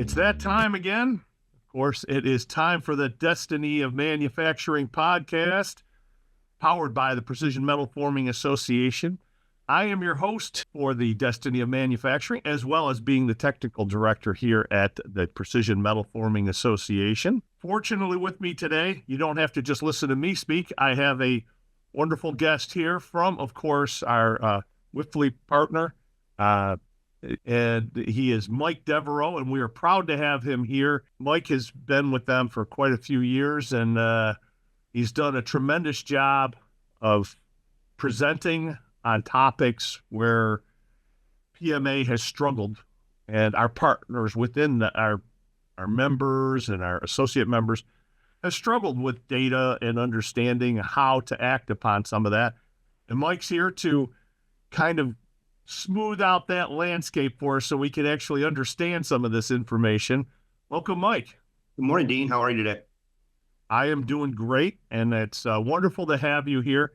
It's that time again. Of course, it is time for the Destiny of Manufacturing podcast, powered by the Precision Metal Forming Association. I am your host for the Destiny of Manufacturing, as well as being the technical director here at the Precision Metal Forming Association. Fortunately, with me today, you don't have to just listen to me speak. I have a wonderful guest here from, of course, our Wipfli partner, and he is Mike Devereaux, and we are proud to have him here. Mike has been with them for quite a few years, and he's done a tremendous job of presenting on topics where PMA has struggled, and our partners within our members and our associate members have struggled with data and understanding how to act upon some of that. And Mike's here to kind of smooth out that landscape for us so we can actually understand some of this information. Welcome, Mike. Good morning, Dean. How are you today? I am doing great, and it's wonderful to have you here.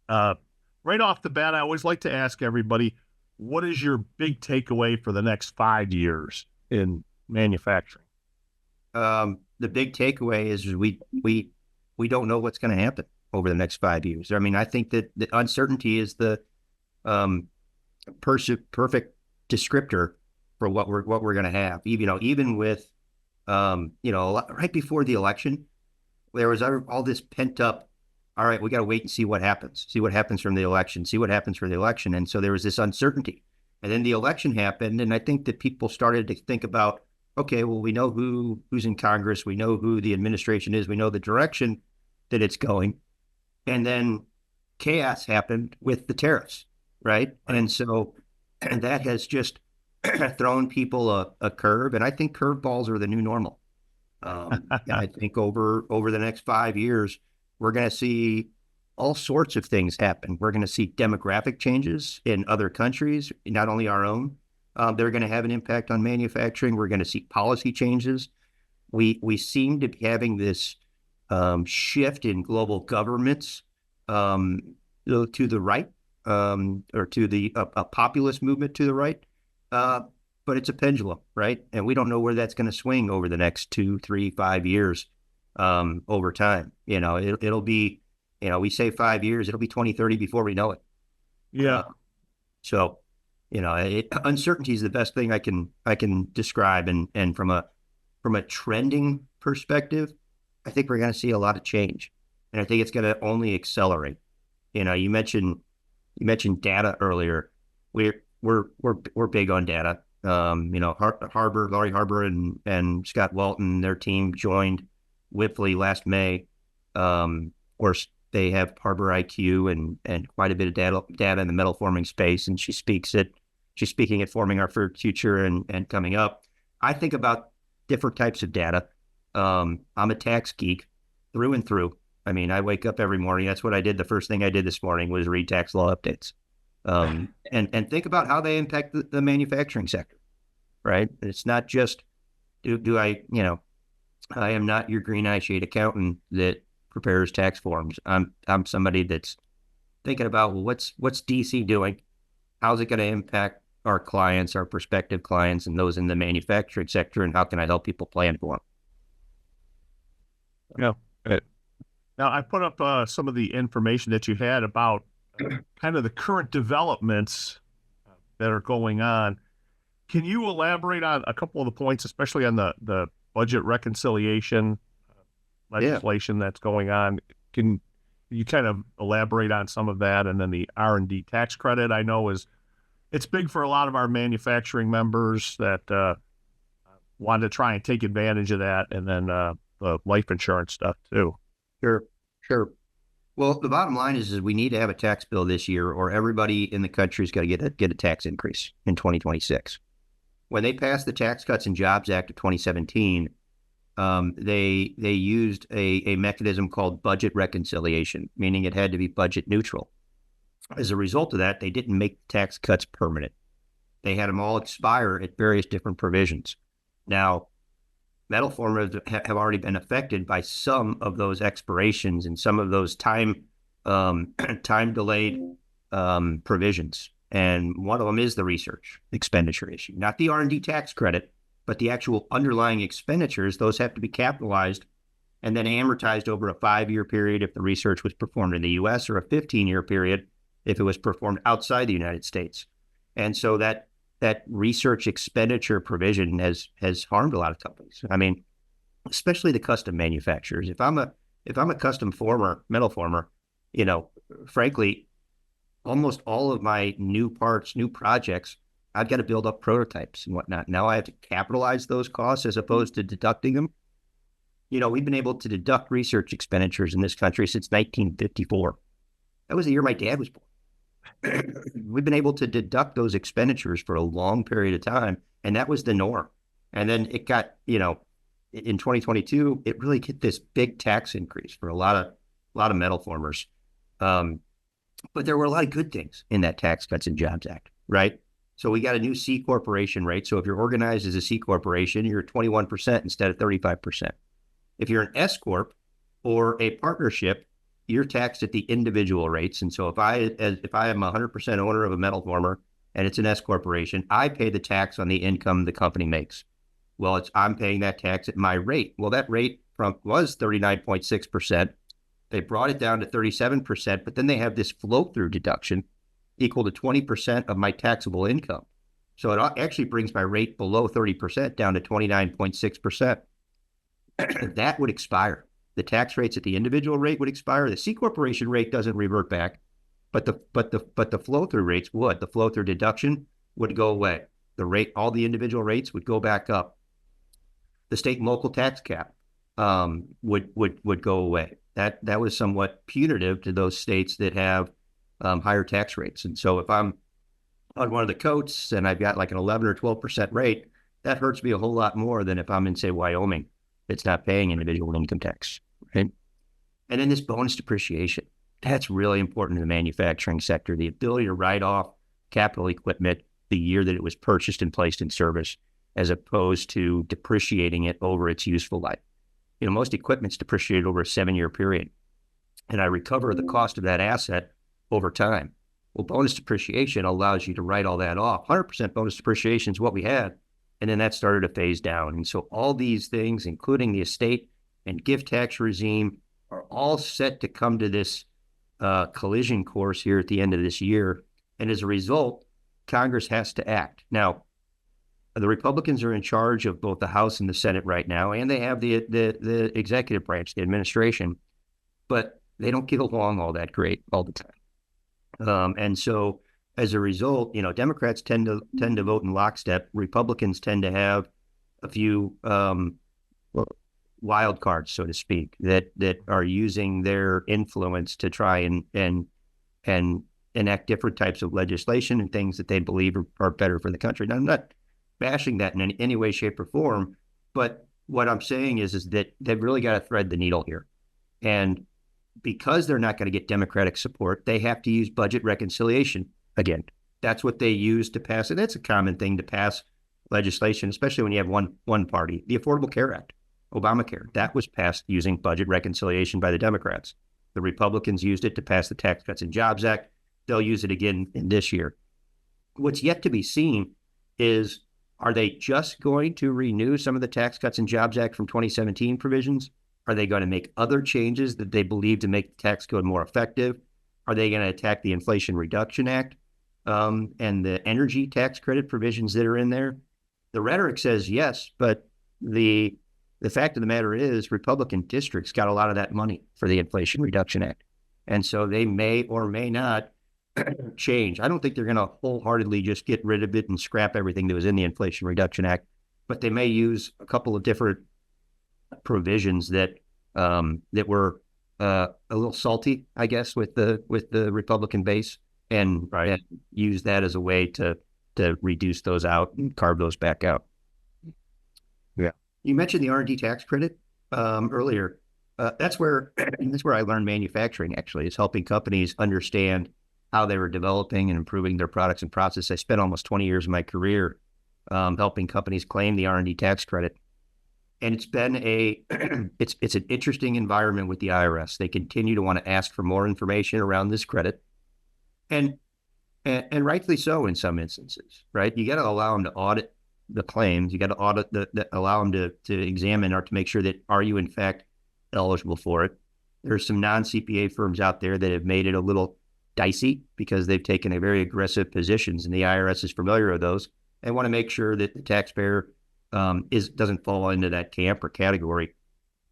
Right off the bat, I always like to ask everybody, what is your big takeaway for the next 5 years in manufacturing? The big takeaway is we don't know what's going to happen over the next 5 years. I mean, I think that the uncertainty is the perfect descriptor for what we're going to have. Even with right before the election, there was all this pent up. All right, we got to wait and see what happens. See what happens from the election. See what happens for the election. And so there was this uncertainty. And then the election happened, and I think that people started to think about, okay, well, we know who's in Congress. We know who the administration is. We know the direction that it's going. And then chaos happened with the tariffs, right? And so that has just thrown people a curve. And I think curveballs are the new normal. I think over the next 5 years, we're going to see all sorts of things happen. We're going to see demographic changes in other countries, not only our own. They're going to have an impact on manufacturing. We're going to see policy changes. We seem to be having this shift in global governments to the right, or to a populist movement to the right. But it's a pendulum, right? And we don't know where that's going to swing over the next 2, 3, 5 years. Over time, it'll be, we say 5 years, it'll be 2030 before we know it. Yeah. Uncertainty is the best thing I can describe. And from a trending perspective, I think we're going to see a lot of change, and I think it's going to only accelerate. You mentioned data earlier. We're big on data. Laurie Harbour and Scott Walton, their team joined Wipfli last May. Of course, they have Harbor IQ and quite a bit of data in the metal forming space, and she's speaking at Forming Our Future and coming up. I think about different types of data. I'm a tax geek through and through. I mean, I wake up every morning. That's what I did. The first thing I did this morning was read tax law updates, and think about how they impact the manufacturing sector, right? It's not just I am not your green eye shade accountant that prepares tax forms. I'm somebody that's thinking about, well, what's DC doing? How's it going to impact our clients, our prospective clients, and those in the manufacturing sector, and how can I help people plan for them? Yeah. Now, I put up some of the information that you had about kind of the current developments that are going on. Can you elaborate on a couple of the points, especially on the budget reconciliation legislation that's going on? Can you kind of elaborate on some of that? And then the R&D tax credit, I know it's big for a lot of our manufacturing members that want to try and take advantage of that. And then the life insurance stuff too. Sure. Well, the bottom line is we need to have a tax bill this year, or everybody in the country is going to get a tax increase in 2026. When they passed the Tax Cuts and Jobs Act of 2017, they used a mechanism called budget reconciliation, meaning it had to be budget neutral. As a result of that, they didn't make tax cuts permanent. They had them all expire at various different provisions. Now, metal formers have already been affected by some of those expirations and some of those time delayed provisions. And one of them is the research expenditure issue, not the R&D tax credit, but the actual underlying expenditures, those have to be capitalized and then amortized over a 5-year period if the research was performed in the U.S. or a 15-year period if it was performed outside the United States. And so that research expenditure provision has harmed a lot of companies. I mean, especially the custom manufacturers. If I'm a custom metal former, frankly, almost all of my new parts, new projects, I've got to build up prototypes and whatnot. Now I have to capitalize those costs as opposed to deducting them. We've been able to deduct research expenditures in this country since 1954. That was the year my dad was born. We've been able to deduct those expenditures for a long period of time, and that was the norm. And then it got, in 2022, it really hit this big tax increase for a lot of metal formers. But there were a lot of good things in that Tax Cuts and Jobs Act, right? So we got a new C corporation rate. So if you're organized as a C corporation, you're 21% instead of 35%. If you're an S corp or a partnership, you're taxed at the individual rates. And so if I am 100% owner of a metal former and it's an S corporation, I pay the tax on the income the company makes. Well, I'm paying that tax at my rate. Well, that rate was 39.6%. They brought it down to 37%, but then they have this flow-through deduction equal to 20% of my taxable income. So it actually brings my rate below 30% down to 29.6%. That would expire. The tax rates at the individual rate would expire. The C corporation rate doesn't revert back, but the flow-through rates would. The flow-through deduction would go away. The rate, all the individual rates would go back up. The state and local tax cap would go away. That was somewhat punitive to those states that have higher tax rates. And so if I'm on one of the coasts and I've got like an 11 or 12% rate, that hurts me a whole lot more than if I'm in, say, Wyoming. It's not paying individual income tax, right? And then this bonus depreciation, that's really important in the manufacturing sector. The ability to write off capital equipment the year that it was purchased and placed in service, as opposed to depreciating it over its useful life. Most equipment's depreciated over a 7-year period, and I recover the cost of that asset over time. Well, bonus depreciation allows you to write all that off. 100% bonus depreciation is what we had, and then that started to phase down. And so all these things, including the estate and gift tax regime, are all set to come to this collision course here at the end of this year. And as a result, Congress has to act. Now, the Republicans are in charge of both the House and the Senate right now, and they have the executive branch, the administration, but they don't get along all that great all the time. And so as a result, Democrats tend to vote in lockstep. Republicans tend to have a few wild cards, so to speak, that are using their influence to try and enact different types of legislation and things that they believe are better for the country. Now, I'm not bashing that in any way, shape, or form, but what I'm saying is that they've really got to thread the needle here. And because they're not going to get Democratic support, they have to use budget reconciliation again. That's what they use to pass it. That's a common thing to pass legislation, especially when you have one party. The Affordable Care Act, Obamacare, that was passed using budget reconciliation by the Democrats. The Republicans used it to pass the Tax Cuts and Jobs Act. They'll use it again in this year. What's yet to be seen is, are they just going to renew some of the Tax Cuts and Jobs Act from 2017 provisions? Are they going to make other changes that they believe to make the tax code more effective? Are they going to attack the Inflation Reduction Act and the energy tax credit provisions that are in there? The rhetoric says yes, but the fact of the matter is Republican districts got a lot of that money for the Inflation Reduction Act. And so they may or may not change. I don't think they're going to wholeheartedly just get rid of it and scrap everything that was in the Inflation Reduction Act, but they may use a couple of different provisions that were a little salty, I guess, with the Republican base, and use that as a way to reduce those out and carve those back out. Yeah, you mentioned the R&D tax credit earlier. That's where I learned manufacturing. Actually, is helping companies understand how they were developing and improving their products and process. I spent almost 20 years of my career helping companies claim the R&D tax credit. And it's been it's an interesting environment with the IRS. They continue to want to ask for more information around this credit, and rightfully so in some instances, right? You got to allow them to audit the claims. You got to audit allow them to examine or to make sure that are you in fact eligible for it. There's some non-CPA firms out there that have made it a little dicey because they've taken a very aggressive positions, and the IRS is familiar with those. They want to make sure that the taxpayer doesn't fall into that camp or category.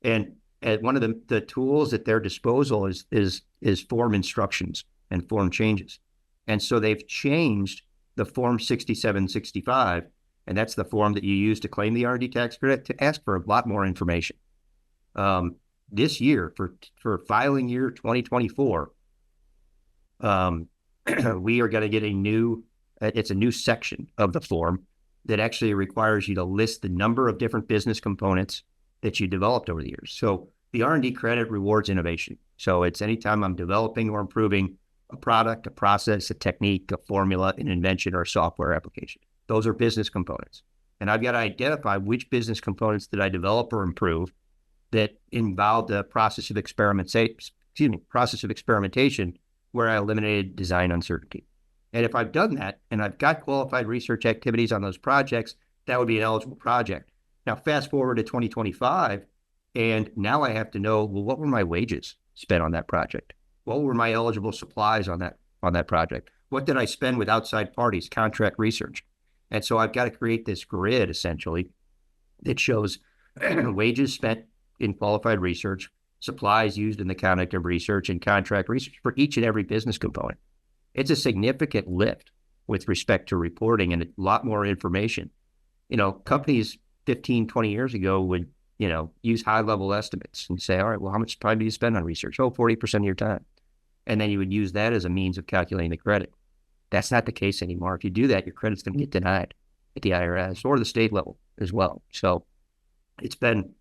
And one of the tools at their disposal is form instructions and form changes. And so they've changed the form 6765, and that's the form that you use to claim the R&D tax credit, to ask for a lot more information. This year, for filing year 2024, we are going to get it's a new section of the form that actually requires you to list the number of different business components that you developed over the years. So the R&D credit rewards innovation. So it's anytime I'm developing or improving a product, a process, a technique, a formula, an invention, or a software application. Those are business components. And I've got to identify which business components did I develop or improve that involved the process of experimentation where I eliminated design uncertainty. And if I've done that and I've got qualified research activities on those projects, that would be an eligible project. Now, fast forward to 2025, and now I have to know, well, what were my wages spent on that project? What were my eligible supplies on that project? What did I spend with outside parties, contract research? And so I've got to create this grid, essentially, that shows wages spent in qualified research, supplies used in the conduct of research, and contract research for each and every business component. It's a significant lift with respect to reporting and a lot more information. Companies 15, 20 years ago would, use high-level estimates and say, all right, well, how much time do you spend on research? 40% of your time. And then you would use that as a means of calculating the credit. That's not the case anymore. If you do that, your credit's going to get denied at the IRS or the state level as well. So it's been,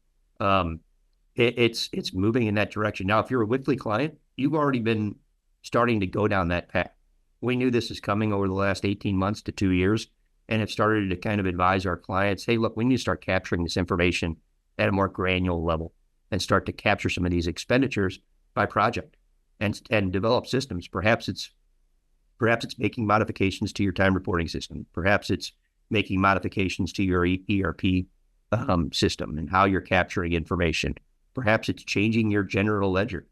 it's moving in that direction. Now, if you're a Wipfli client, you've already been starting to go down that path. We knew this is coming over the last 18 months to 2 years, and have started to kind of advise our clients, hey, look, we need to start capturing this information at a more granular level and start to capture some of these expenditures by project and develop systems. Perhaps it's making modifications to your time reporting system. Perhaps it's making modifications to your ERP system and how you're capturing information. Perhaps it's changing your general ledger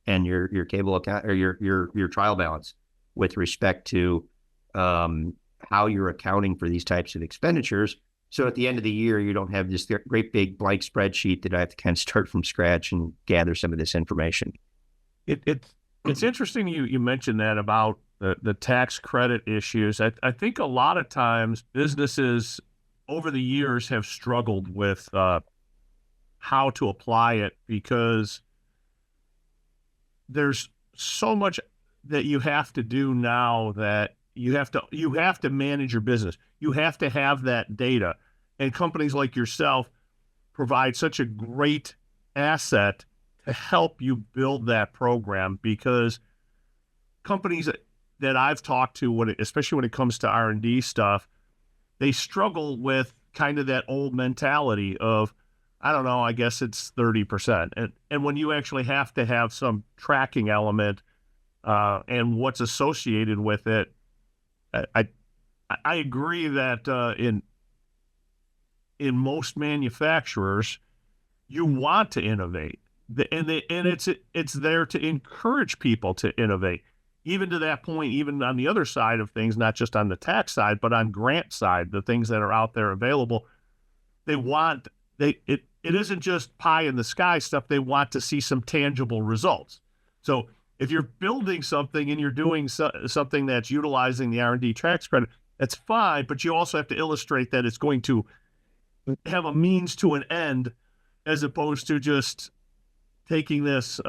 and your table account or your trial balance with respect to how you're accounting for these types of expenditures. So at the end of the year, you don't have this great big blank spreadsheet that I have to kind of start from scratch and gather some of this information. It's interesting you mentioned that about the tax credit issues. I think a lot of times businesses over the years have struggled with how to apply it because there's so much that you have to do now that you have to manage your business. You have to have that data, and companies like yourself provide such a great asset to help you build that program, because companies that I've talked to, especially when it comes to R&D stuff, they struggle with kind of that old mentality of, I don't know, I guess it's 30%. And when you actually have to have some tracking element and what's associated with it, I agree that in most manufacturers, you want to innovate, and it's there to encourage people to innovate. Even to that point, even on the other side of things, not just on the tax side, but on grant side, the things that are out there available, it isn't just pie in the sky stuff. They want to see some tangible results. So if you're building something and you're doing something that's utilizing the R&D tax credit, that's fine, but you also have to illustrate that it's going to have a means to an end, as opposed to just taking this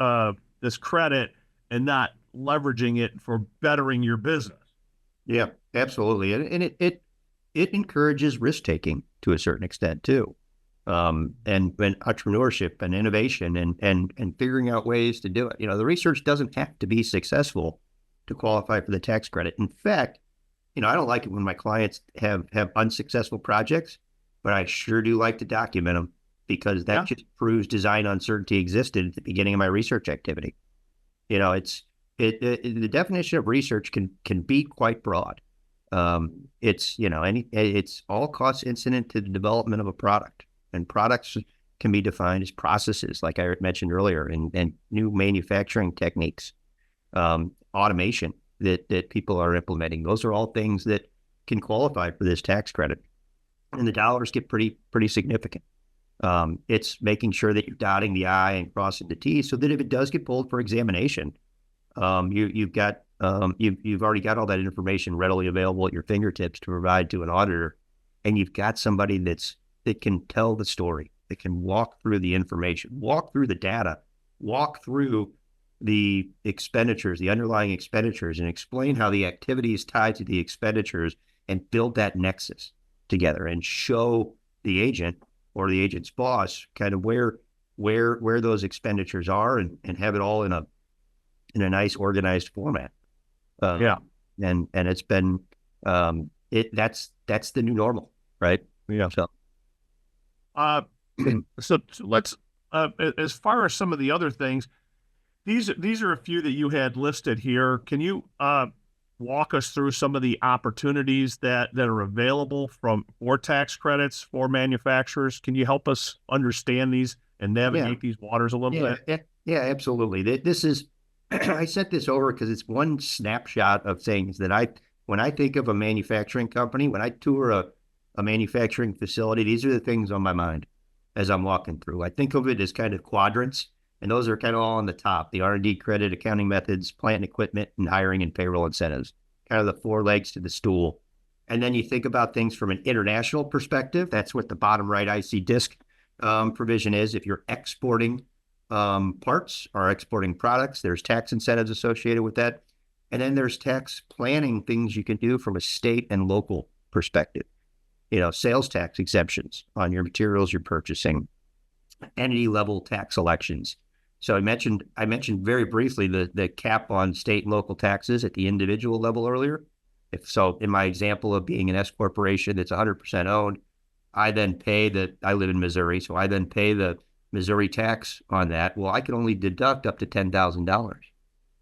credit and not leveraging it for bettering your business. Yeah, absolutely. And it encourages risk-taking to a certain extent too. And entrepreneurship and innovation and figuring out ways to do it. The research doesn't have to be successful to qualify for the tax credit. In fact, I don't like it when my clients have unsuccessful projects, but I sure do like to document them, because that just proves design uncertainty existed at the beginning of my research activity. The definition of research can be quite broad. It's all cost incident to the development of a product, and products can be defined as processes, like I mentioned earlier, and new manufacturing techniques, automation that people are implementing. Those are all things that can qualify for this tax credit, and the dollars get pretty significant. It's making sure that you're dotting the I and crossing the T, so that if it does get pulled for examination, you've already got all that information readily available at your fingertips to provide to an auditor, and you've got somebody that can tell the story, that can walk through the information, walk through the data, walk through the expenditures, the underlying expenditures, and explain how the activity is tied to the expenditures, and build that nexus together and show the agent or the agent's boss kind of where those expenditures are, and have it all in a nice organized format. And it's been that's the new normal, right? Yeah. So let's as far as some of the other things, these are a few that you had listed here. Can you walk us through some of the opportunities that are available for tax credits for manufacturers? Can you help us understand these and navigate these waters a little bit? Yeah, absolutely. This is I sent this over because it's one snapshot of things that when I think of a manufacturing company, when I tour a manufacturing facility, these are the things on my mind as I'm walking through. I think of it as kind of quadrants, and those are kind of all on the top: the R&D credit, accounting methods, plant and equipment, and hiring and payroll incentives, kind of the four legs to the stool. And then you think about things from an international perspective. That's what the bottom right IC disc provision is. If you're exporting parts or exporting products, there's tax incentives associated with that. And then there's tax planning things you can do from a state and local perspective. Sales tax exemptions on your materials you're purchasing, entity level tax elections. So I mentioned very briefly the cap on state and local taxes at the individual level earlier. So in my example of being an S corporation that's 100% owned, I live in Missouri, so I then pay the Missouri tax on that. Well, I can only deduct up to $10,000.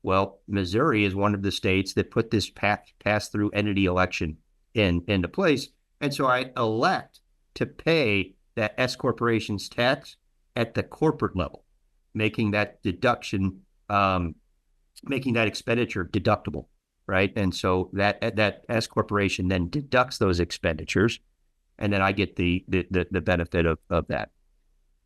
Well, Missouri is one of the states that put this pass-through entity election into place. And so I elect to pay that S corporation's tax at the corporate level, making that deduction, making that expenditure deductible, right? And so that S corporation then deducts those expenditures, and then I get the benefit of that.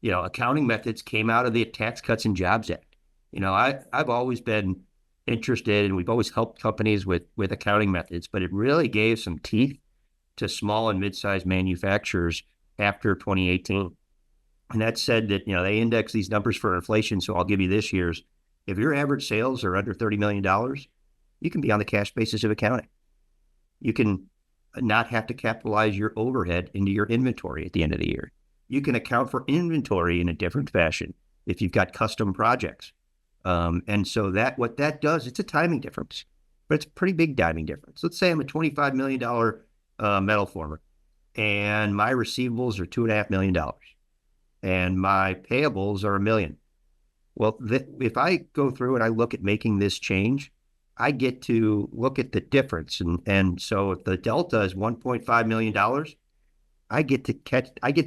Accounting methods came out of the Tax Cuts and Jobs Act. I've always been interested, and we've always helped companies with accounting methods, but it really gave some teeth to small and mid-sized manufacturers after 2018. And that said that, they index these numbers for inflation. So I'll give you this year's. If your average sales are under $30 million, you can be on the cash basis of accounting. You can not have to capitalize your overhead into your inventory at the end of the year. You can account for inventory in a different fashion if you've got custom projects. And so what that does, it's a timing difference, but it's a pretty big timing difference. Let's say I'm a $25 million metal former, and my receivables are $2.5 million, and my payables are $1 million. Well, if I go through and I look at making this change, I get to look at the difference. And so if the delta is $1.5 million, I get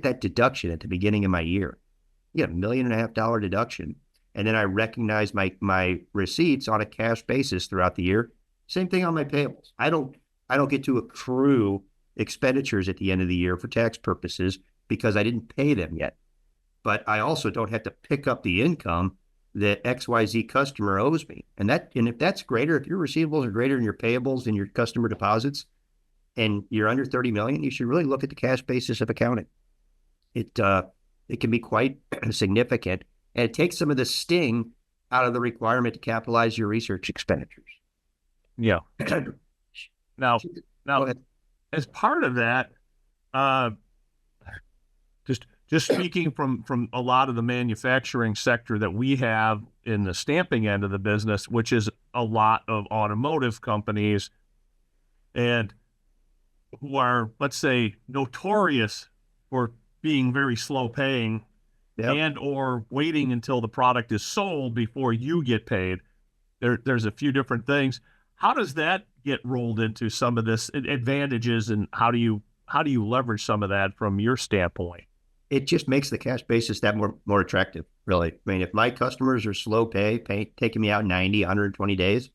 that deduction at the beginning of my year. You get $1.5 million deduction. And then I recognize my receipts on a cash basis throughout the year. Same thing on my payables. I don't get to accrue expenditures at the end of the year for tax purposes because I didn't pay them yet. But I also don't have to pick up the income that XYZ customer owes me. And if that's greater, if your receivables are greater than your payables and your customer deposits, and you're under 30 million, you should really look at the cash basis of accounting. It can be quite significant, and it takes some of the sting out of the requirement to capitalize your research expenditures. Yeah. Now, as part of that, just speaking from a lot of the manufacturing sector that we have in the stamping end of the business, which is a lot of automotive companies, and who are, let's say, notorious for being very slow paying, and or waiting until the product is sold before you get paid. There's a few different things. How does that get rolled into some of this advantages, and how do you leverage some of that from your standpoint? It just makes the cash basis that more attractive, really. I mean, if my customers are slow taking me out 90, 120 days,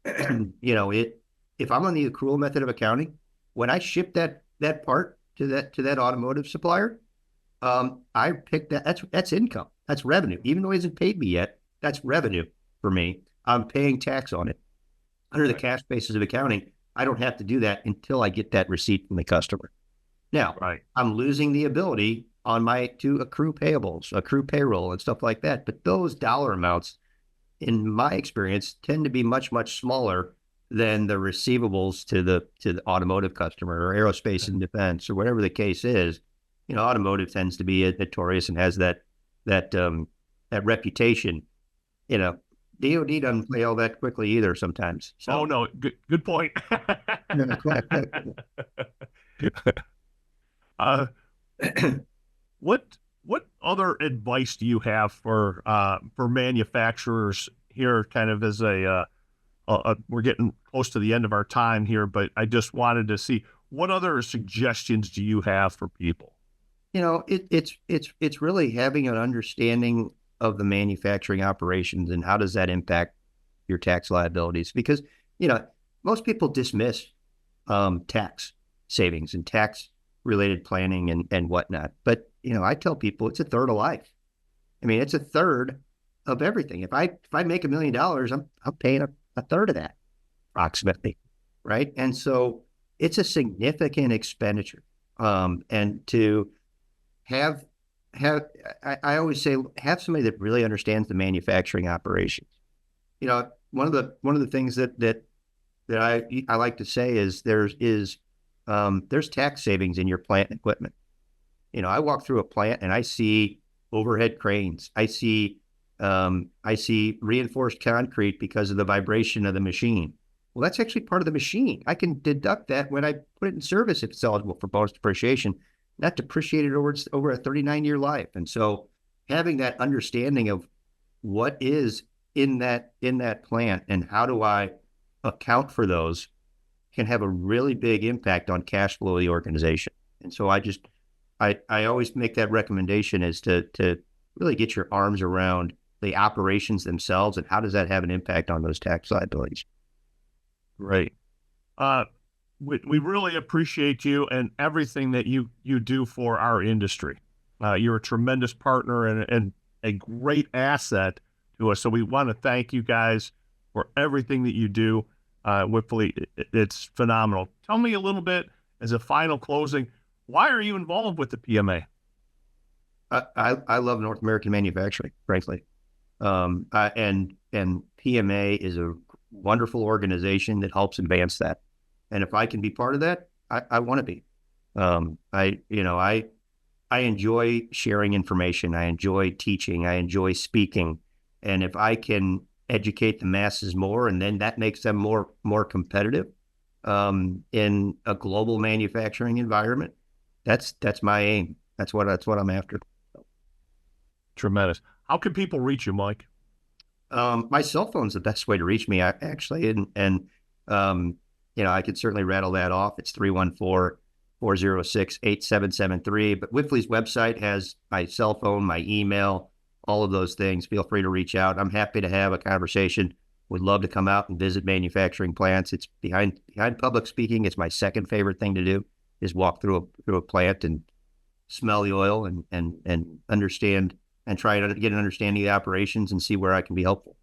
if I'm on the accrual method of accounting, when I ship that part to that automotive supplier, I pick that's income. That's revenue. Even though he hasn't paid me yet, that's revenue for me. I'm paying tax on it. Under the cash basis of accounting, I don't have to do that until I get that receipt from the customer. Now, I'm losing the ability to accrue payables, accrue payroll, and stuff like that. But those dollar amounts, in my experience, tend to be much, much smaller than the receivables to the automotive customer or aerospace and defense or whatever the case is. Automotive tends to be notorious and has that reputation. DOD doesn't play all that quickly either sometimes. So. Oh no, good point. What other advice do you have for manufacturers here? Kind of as we're getting close to the end of our time here, but I just wanted to see what other suggestions do you have for people? It's really having an understanding of the manufacturing operations and how does that impact your tax liabilities? Because most people dismiss tax savings and tax related planning and whatnot. But, I tell people it's a third of life. I mean, it's a third of everything. If I make $1 million, I'm paying a third of that approximately. Right. And so it's a significant expenditure. And to I always say, have somebody that really understands the manufacturing operations. One of the things that I like to say is there's tax savings in your plant and equipment. I walk through a plant and I see overhead cranes. I see reinforced concrete because of the vibration of the machine. Well, that's actually part of the machine. I can deduct that when I put it in service if it's eligible for bonus depreciation, not depreciated over a 39-year life. And so having that understanding of what is in that plant and how do I account for those can have a really big impact on cash flow of the organization. And so I always make that recommendation is to really get your arms around the operations themselves and how does that have an impact on those tax liabilities. Right. We really appreciate you and everything that you do for our industry. You're a tremendous partner and a great asset to us. So we want to thank you guys for everything that you do. Wipfli, it's phenomenal. Tell me a little bit as a final closing, why are you involved with the PMA? I love North American manufacturing, frankly. And PMA is a wonderful organization that helps advance that. And if I can be part of that, I want to be. I enjoy sharing information. I enjoy teaching. I enjoy speaking. And if I can educate the masses more, and then that makes them more competitive in a global manufacturing environment, that's my aim. That's what I'm after. Tremendous. How can people reach you, Mike? My cell phone's the best way to reach me, actually, and I could certainly rattle that off. It's 314-406-8773. But Wipfli's website has my cell phone, my email, all of those things. Feel free to reach out. I'm happy to have a conversation. Would love to come out and visit manufacturing plants. It's behind public speaking. It's my second favorite thing to do is walk through a plant and smell the oil and understand and try to get an understanding of the operations and see where I can be helpful.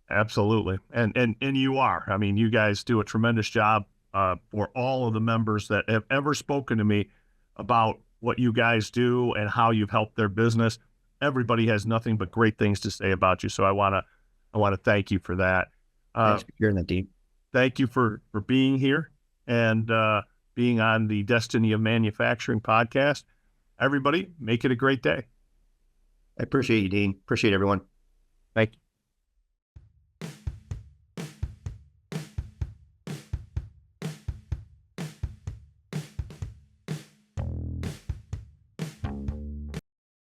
Absolutely. And you are. I mean, you guys do a tremendous job for all of the members that have ever spoken to me about what you guys do and how you've helped their business. Everybody has nothing but great things to say about you. So I want to thank you for that. Thanks for hearing that, Dean. Thank you for being here and being on the Destiny of Manufacturing podcast. Everybody, make it a great day. I appreciate you, Dean. Appreciate everyone. Thank you.